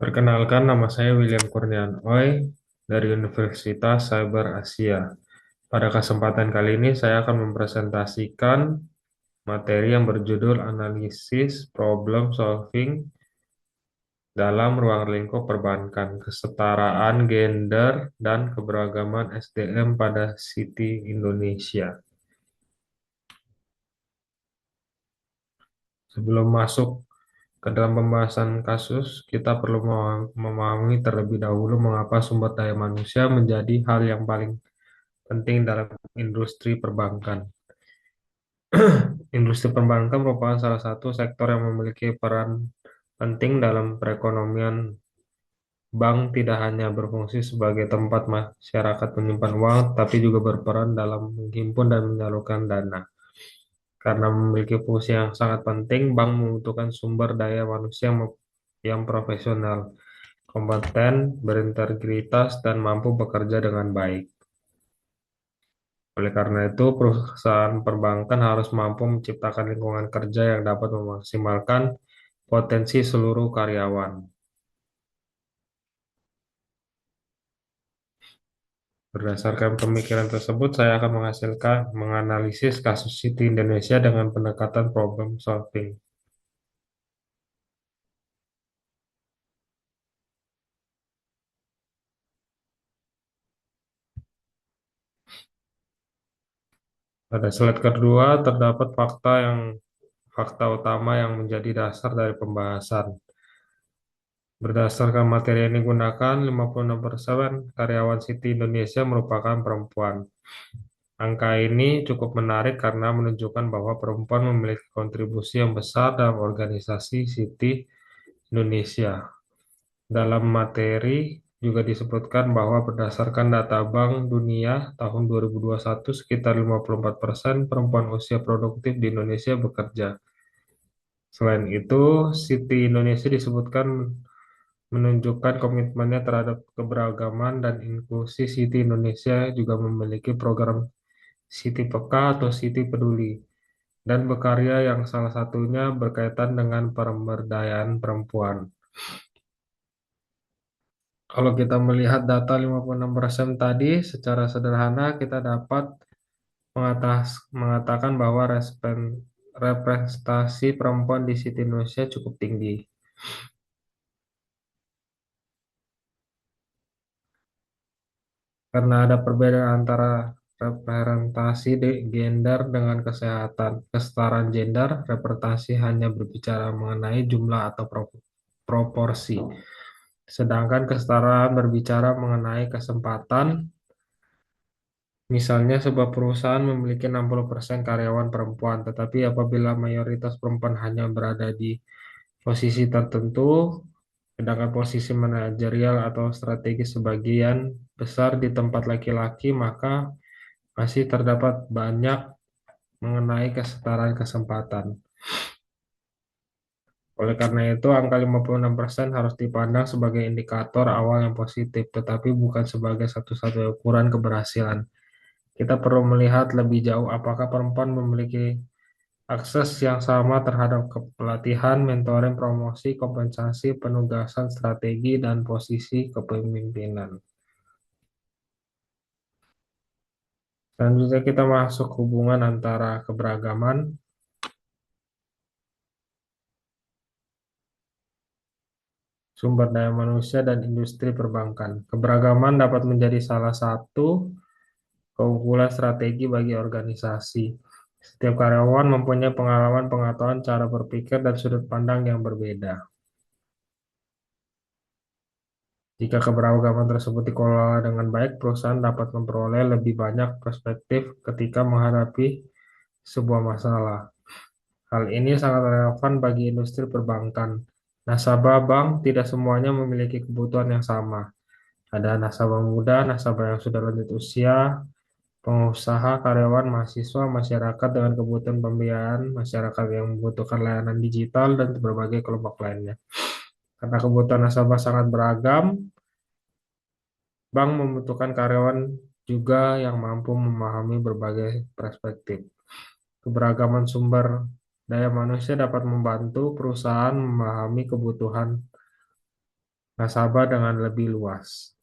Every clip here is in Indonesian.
Perkenalkan, nama saya William Kurnian Oi dari Universitas Cyber Asia. Pada kesempatan kali ini saya akan mempresentasikan materi yang berjudul Analisis Problem Solving dalam Ruang Lingkup Perbankan, Kesetaraan Gender dan Keberagaman SDM pada Citi Indonesia. Sebelum masuk ke dalam pembahasan kasus, kita perlu memahami terlebih dahulu mengapa sumber daya manusia menjadi hal yang paling penting dalam industri perbankan. Industri perbankan merupakan salah satu sektor yang memiliki peran penting dalam perekonomian. Bank tidak hanya berfungsi sebagai tempat masyarakat menyimpan uang, tapi juga berperan dalam menghimpun dan menyalurkan dana. Karena memiliki fungsi yang sangat penting, bank membutuhkan sumber daya manusia yang profesional, kompeten, berintegritas, dan mampu bekerja dengan baik. Oleh karena itu, perusahaan perbankan harus mampu menciptakan lingkungan kerja yang dapat memaksimalkan potensi seluruh karyawan. Berdasarkan pemikiran tersebut, saya akan menganalisis kasus Citi Indonesia dengan pendekatan problem solving. Pada slide kedua terdapat fakta utama yang menjadi dasar dari pembahasan. Berdasarkan materi yang digunakan, 56% karyawan Citi Indonesia merupakan perempuan. Angka ini cukup menarik karena menunjukkan bahwa perempuan memiliki kontribusi yang besar dalam organisasi Citi Indonesia. Dalam materi juga disebutkan bahwa berdasarkan data Bank Dunia tahun 2021, sekitar 54% perempuan usia produktif di Indonesia bekerja. Selain itu, Citi Indonesia disebutkan menunjukkan komitmennya terhadap keberagaman dan inklusi. Citi Indonesia juga memiliki program Citi Peka atau Citi Peduli dan berkarya yang salah satunya berkaitan dengan pemberdayaan perempuan. Kalau kita melihat data 56% tadi, secara sederhana kita dapat mengatakan bahwa representasi perempuan di Citi Indonesia cukup tinggi. Karena ada perbedaan antara representasi gender dengan kesetaraan gender, representasi hanya berbicara mengenai jumlah atau proporsi. Sedangkan kesetaraan berbicara mengenai kesempatan. Misalnya sebuah perusahaan memiliki 60% karyawan perempuan, tetapi apabila mayoritas perempuan hanya berada di posisi tertentu, sedangkan posisi manajerial atau strategi sebagian besar di tempat laki-laki, maka masih terdapat banyak mengenai kesetaraan kesempatan. Oleh karena itu, angka 56% harus dipandang sebagai indikator awal yang positif, tetapi bukan sebagai satu-satunya ukuran keberhasilan. Kita perlu melihat lebih jauh apakah perempuan memiliki akses yang sama terhadap pelatihan, mentoring, promosi, kompensasi, penugasan strategi, dan posisi kepemimpinan. Selanjutnya kita masuk hubungan antara keberagaman, sumber daya manusia, dan industri perbankan. Keberagaman dapat menjadi salah satu keunggulan strategi bagi organisasi. Setiap karyawan mempunyai pengalaman, pengetahuan, cara berpikir, dan sudut pandang yang berbeda. Jika keberagaman tersebut dikelola dengan baik, perusahaan dapat memperoleh lebih banyak perspektif ketika menghadapi sebuah masalah. Hal ini sangat relevan bagi industri perbankan. Nasabah bank tidak semuanya memiliki kebutuhan yang sama. Ada nasabah muda, nasabah yang sudah lanjut usia, pengusaha, karyawan, mahasiswa, masyarakat dengan kebutuhan pembiayaan, masyarakat yang membutuhkan layanan digital, dan berbagai kelompok lainnya. Karena kebutuhan nasabah sangat beragam, bank membutuhkan karyawan juga yang mampu memahami berbagai perspektif. Keberagaman sumber daya manusia dapat membantu perusahaan memahami kebutuhan nasabah dengan lebih luas.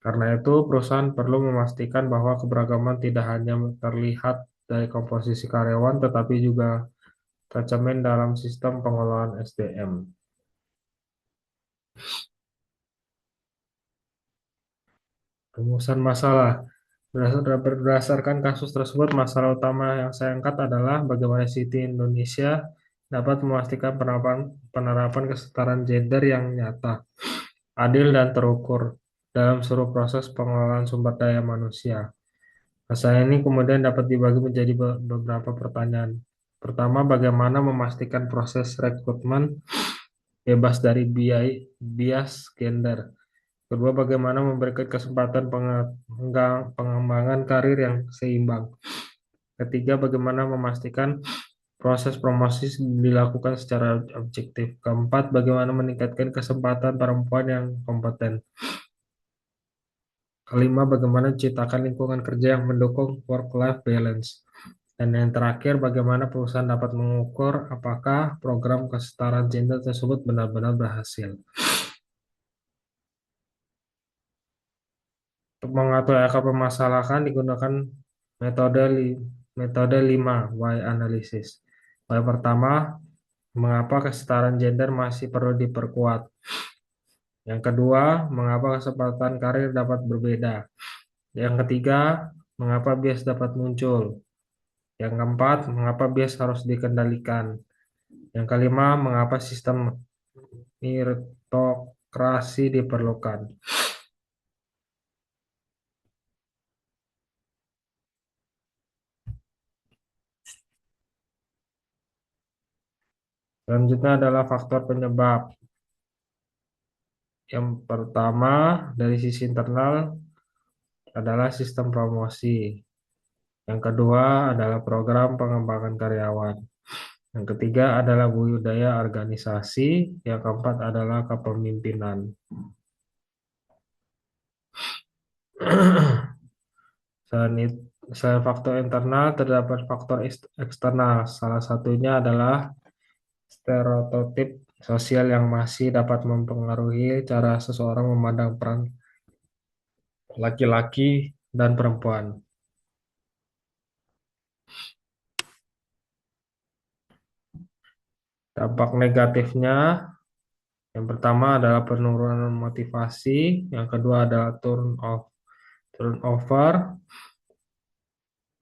Karena itu, perusahaan perlu memastikan bahwa keberagaman tidak hanya terlihat dari komposisi karyawan, tetapi juga tercermin dalam sistem pengelolaan SDM. Rumusan masalah. Berdasarkan kasus tersebut, masalah utama yang saya angkat adalah bagaimana Citi Indonesia dapat memastikan penerapan kesetaraan gender yang nyata, adil, dan terukur dalam seluruh proses pengelolaan sumber daya manusia. Masalah ini kemudian dapat dibagi menjadi beberapa pertanyaan. Pertama, bagaimana memastikan proses rekrutmen bebas dari bias gender. Kedua, bagaimana memberikan kesempatan pengembangan karir yang seimbang. Ketiga, bagaimana memastikan proses promosi dilakukan secara objektif. Keempat, bagaimana meningkatkan kesempatan perempuan yang kompeten. Kelima, bagaimana menciptakan lingkungan kerja yang mendukung work-life balance. Dan yang terakhir, bagaimana perusahaan dapat mengukur apakah program kesetaraan gender tersebut benar-benar berhasil. Untuk mengatur akar permasalahan digunakan metode metode 5 why analysis. Why pertama, mengapa kesetaraan gender masih perlu diperkuat. Yang kedua, mengapa kesempatan karir dapat berbeda. Yang ketiga, mengapa bias dapat muncul. Yang keempat, mengapa bias harus dikendalikan. Yang kelima, mengapa sistem meritokrasi diperlukan. Selanjutnya adalah faktor penyebab. Yang pertama, dari sisi internal adalah sistem promosi. Yang kedua adalah program pengembangan karyawan. Yang ketiga adalah budaya organisasi. Yang keempat adalah kepemimpinan. Selain faktor internal, terdapat faktor eksternal. Salah satunya adalah stereotip sosial yang masih dapat mempengaruhi cara seseorang memandang peran laki-laki dan perempuan. Dampak negatifnya, yang pertama adalah penurunan motivasi, yang kedua adalah turnover,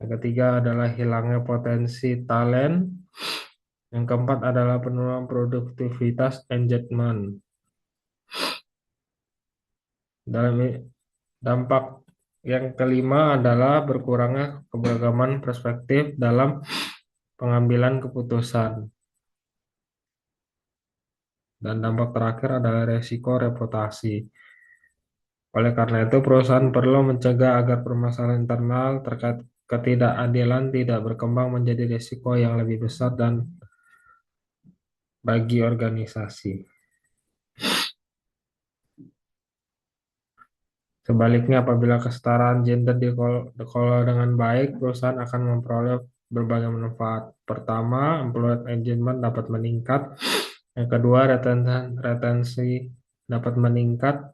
yang ketiga adalah hilangnya potensi talent, yang keempat adalah penurunan produktivitas engagement. Dalam dampak yang kelima adalah berkurangnya keberagaman perspektif dalam pengambilan keputusan. Dan dampak terakhir adalah resiko reputasi. Oleh karena itu, perusahaan perlu mencegah agar permasalahan internal terkait ketidakadilan tidak berkembang menjadi risiko yang lebih besar dan bagi organisasi. Sebaliknya, apabila kesetaraan gender dikelola dengan baik, perusahaan akan memperoleh berbagai manfaat. Pertama, employee engagement dapat meningkat. Yang kedua, retensi dapat meningkat.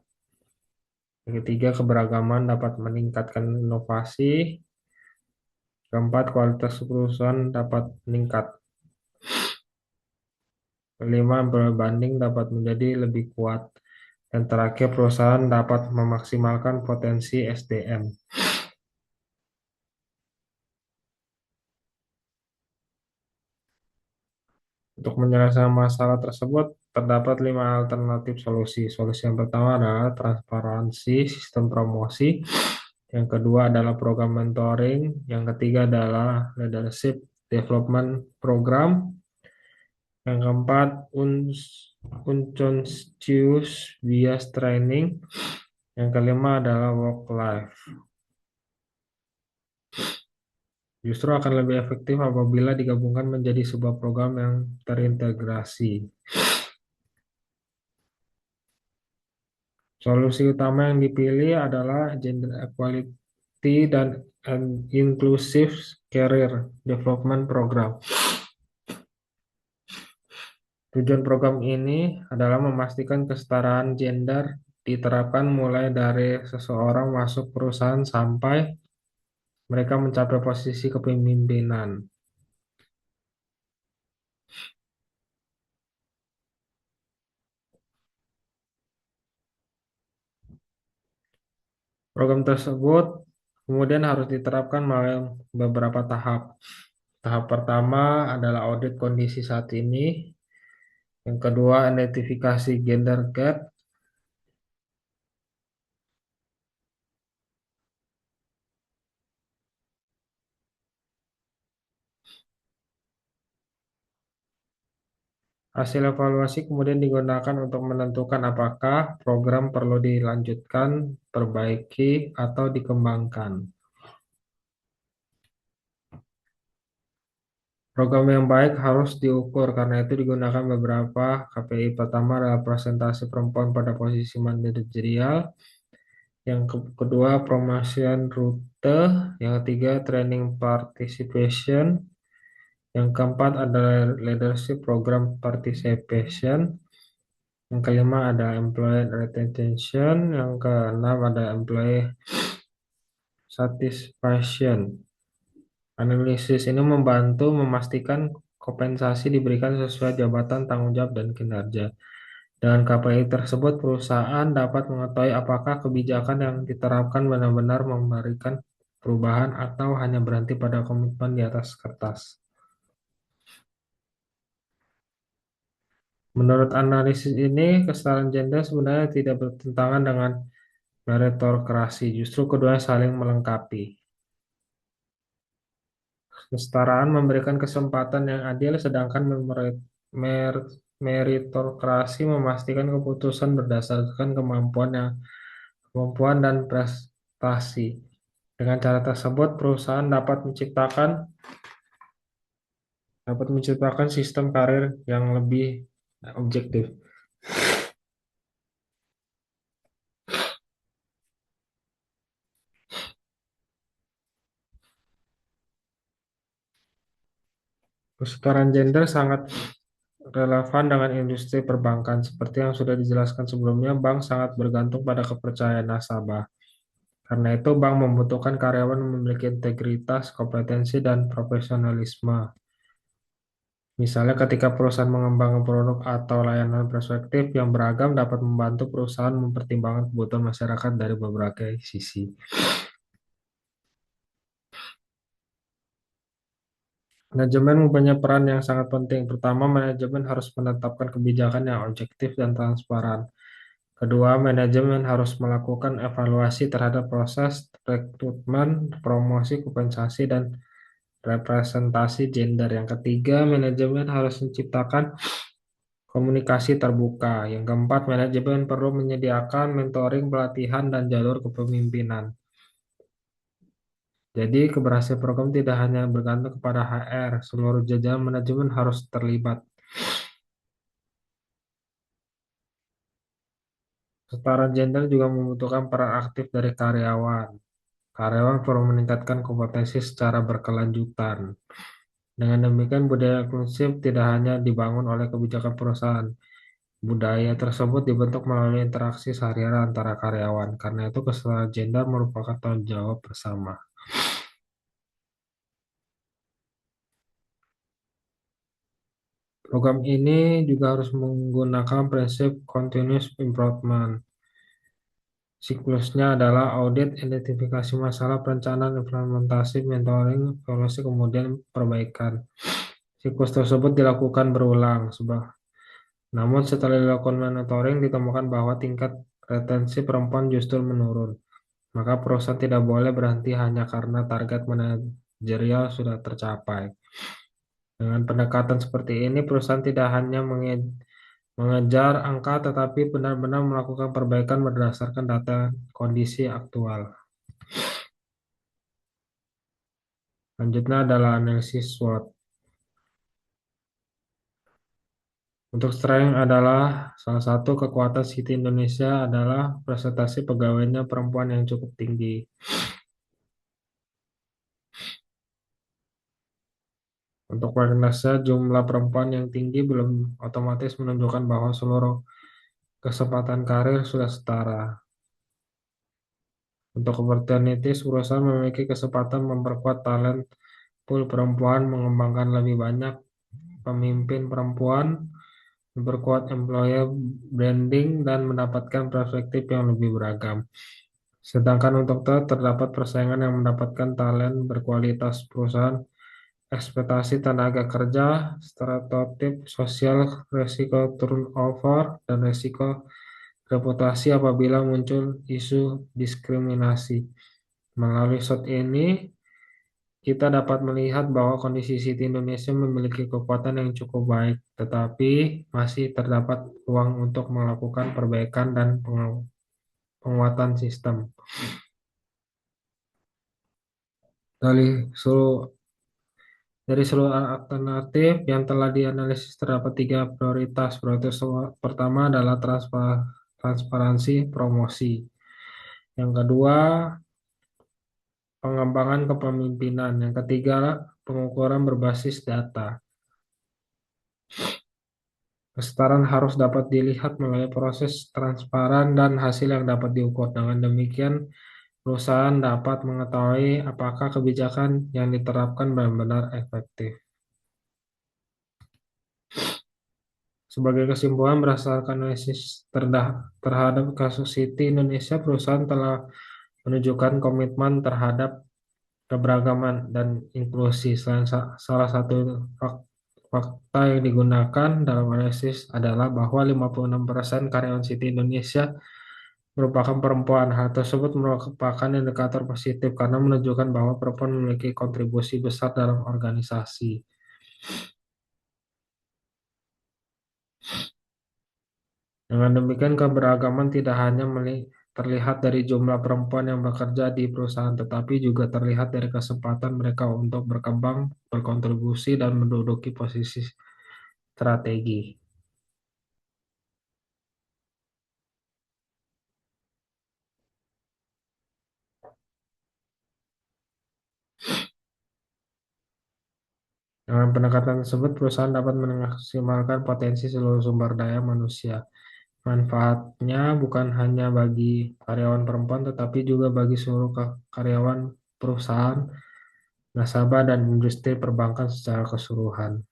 Yang ketiga, keberagaman dapat meningkatkan inovasi. Keempat, kualitas perusahaan dapat meningkat. Kelima, berbanding dapat menjadi lebih kuat. Dan terakhir, perusahaan dapat memaksimalkan potensi SDM. Untuk menyelesaikan masalah tersebut, terdapat 5 alternatif solusi. Solusi yang pertama adalah transparansi sistem promosi. Yang kedua adalah program mentoring. Yang ketiga adalah leadership development program. Yang keempat, unconscious bias training. Yang kelima adalah work life. Justru akan lebih efektif apabila digabungkan menjadi sebuah program yang terintegrasi. Solusi utama yang dipilih adalah gender equality dan inclusive career development program. Tujuan program ini adalah memastikan kesetaraan gender diterapkan mulai dari seseorang masuk perusahaan sampai mereka mencapai posisi kepemimpinan. Program tersebut kemudian harus diterapkan melalui beberapa tahap. Tahap pertama adalah audit kondisi saat ini. Yang kedua, identifikasi gender gap. Hasil evaluasi kemudian digunakan untuk menentukan apakah program perlu dilanjutkan, perbaiki, atau dikembangkan. Program yang baik harus diukur, karena itu digunakan beberapa KPI. Pertama adalah presentasi perempuan pada posisi manajerial. Yang kedua, promotion rute. Yang ketiga, training participation. Yang keempat adalah leadership program participation. Yang kelima ada employee retention. Yang keenam ada employee satisfaction. Analisis ini membantu memastikan kompensasi diberikan sesuai jabatan, tanggung jawab, dan kinerja. Dengan KPI tersebut, perusahaan dapat mengetahui apakah kebijakan yang diterapkan benar-benar memberikan perubahan atau hanya berhenti pada komitmen di atas kertas. Menurut analisis ini, kesetaraan gender sebenarnya tidak bertentangan dengan meritokrasi, justru keduanya saling melengkapi. Kesetaraan memberikan kesempatan yang adil, sedangkan meritokrasi memastikan keputusan berdasarkan kemampuan dan prestasi. Dengan cara tersebut, perusahaan dapat menciptakan sistem karir yang lebih objektif. Kesetaraan gender sangat relevan dengan industri perbankan. Seperti yang sudah dijelaskan sebelumnya, bank sangat bergantung pada kepercayaan nasabah. Karena itu, bank membutuhkan karyawan yang memiliki integritas, kompetensi, dan profesionalisme. Misalnya, ketika perusahaan mengembangkan produk atau layanan perspektif yang beragam dapat membantu perusahaan mempertimbangkan kebutuhan masyarakat dari berbagai sisi. Manajemen mempunyai peran yang sangat penting. Pertama, manajemen harus menetapkan kebijakan yang objektif dan transparan. Kedua, manajemen harus melakukan evaluasi terhadap proses rekrutmen, promosi, kompensasi, dan representasi gender. Yang ketiga, manajemen harus menciptakan komunikasi terbuka. Yang keempat, manajemen perlu menyediakan mentoring, pelatihan, dan jalur kepemimpinan. Jadi, keberhasilan program tidak hanya bergantung kepada HR, seluruh jajaran manajemen harus terlibat. Kesetaraan gender juga membutuhkan peran aktif dari karyawan. Karyawan perlu meningkatkan kompetensi secara berkelanjutan. Dengan demikian, budaya inklusif tidak hanya dibangun oleh kebijakan perusahaan. Budaya tersebut dibentuk melalui interaksi sehari-hari antara karyawan. Karena itu, kesetaraan gender merupakan tanggung jawab bersama. Program ini juga harus menggunakan prinsip continuous improvement. Siklusnya adalah audit, identifikasi masalah, perencanaan, implementasi, mentoring, evaluasi, kemudian perbaikan. Siklus tersebut dilakukan berulang. Namun setelah dilakukan monitoring, ditemukan bahwa tingkat retensi perempuan justru menurun. Maka perusahaan tidak boleh berhenti hanya karena target manajerial sudah tercapai. Dengan pendekatan seperti ini, perusahaan tidak hanya mengejar angka, tetapi benar-benar melakukan perbaikan berdasarkan data kondisi aktual. Selanjutnya adalah analisis SWOT. Untuk strength adalah salah satu kekuatan Citi Indonesia adalah presentasi pegawainya perempuan yang cukup tinggi. Untuk presentase jumlah perempuan yang tinggi belum otomatis menunjukkan bahwa seluruh kesempatan karir sudah setara. Untuk opportunities, perusahaan memiliki kesempatan memperkuat talent pool perempuan, mengembangkan lebih banyak pemimpin perempuan, memperkuat employer branding, dan mendapatkan perspektif yang lebih beragam. Sedangkan untuk terdapat persaingan yang mendapatkan talent berkualitas perusahaan, ekspektasi tenaga kerja, stereotip sosial, risiko turnover, dan risiko reputasi apabila muncul isu diskriminasi. Melalui shot ini, kita dapat melihat bahwa kondisi City Indonesia memiliki kekuatan yang cukup baik, tetapi masih terdapat ruang untuk melakukan perbaikan dan penguatan sistem. Dari seluruh Dari seluruh alternatif yang telah dianalisis terdapat tiga prioritas. Prioritas pertama adalah transparansi promosi. Yang kedua, pengembangan kepemimpinan. Yang ketiga, pengukuran berbasis data. Kesetaraan harus dapat dilihat melalui proses transparan dan hasil yang dapat diukur. Dengan demikian, perusahaan dapat mengetahui apakah kebijakan yang diterapkan benar-benar efektif. Sebagai kesimpulan, berdasarkan analisis terhadap kasus Citi Indonesia, perusahaan telah menunjukkan komitmen terhadap keberagaman dan inklusi. Salah satu fakta yang digunakan dalam analisis adalah bahwa 56% karyawan Citi Indonesia merupakan perempuan. Hal tersebut merupakan indikator positif karena menunjukkan bahwa perempuan memiliki kontribusi besar dalam organisasi. Dengan demikian, keberagaman tidak hanya terlihat dari jumlah perempuan yang bekerja di perusahaan, tetapi juga terlihat dari kesempatan mereka untuk berkembang, berkontribusi, dan menduduki posisi strategi. Dengan pendekatan tersebut, perusahaan dapat memaksimalkan potensi seluruh sumber daya manusia. Manfaatnya bukan hanya bagi karyawan perempuan, tetapi juga bagi seluruh karyawan perusahaan, nasabah, dan industri perbankan secara keseluruhan.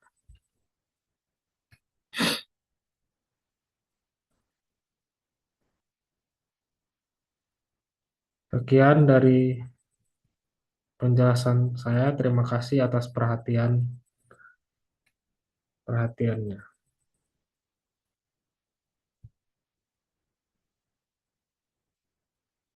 Sekian dari penjelasan saya. Terima kasih atas perhatiannya.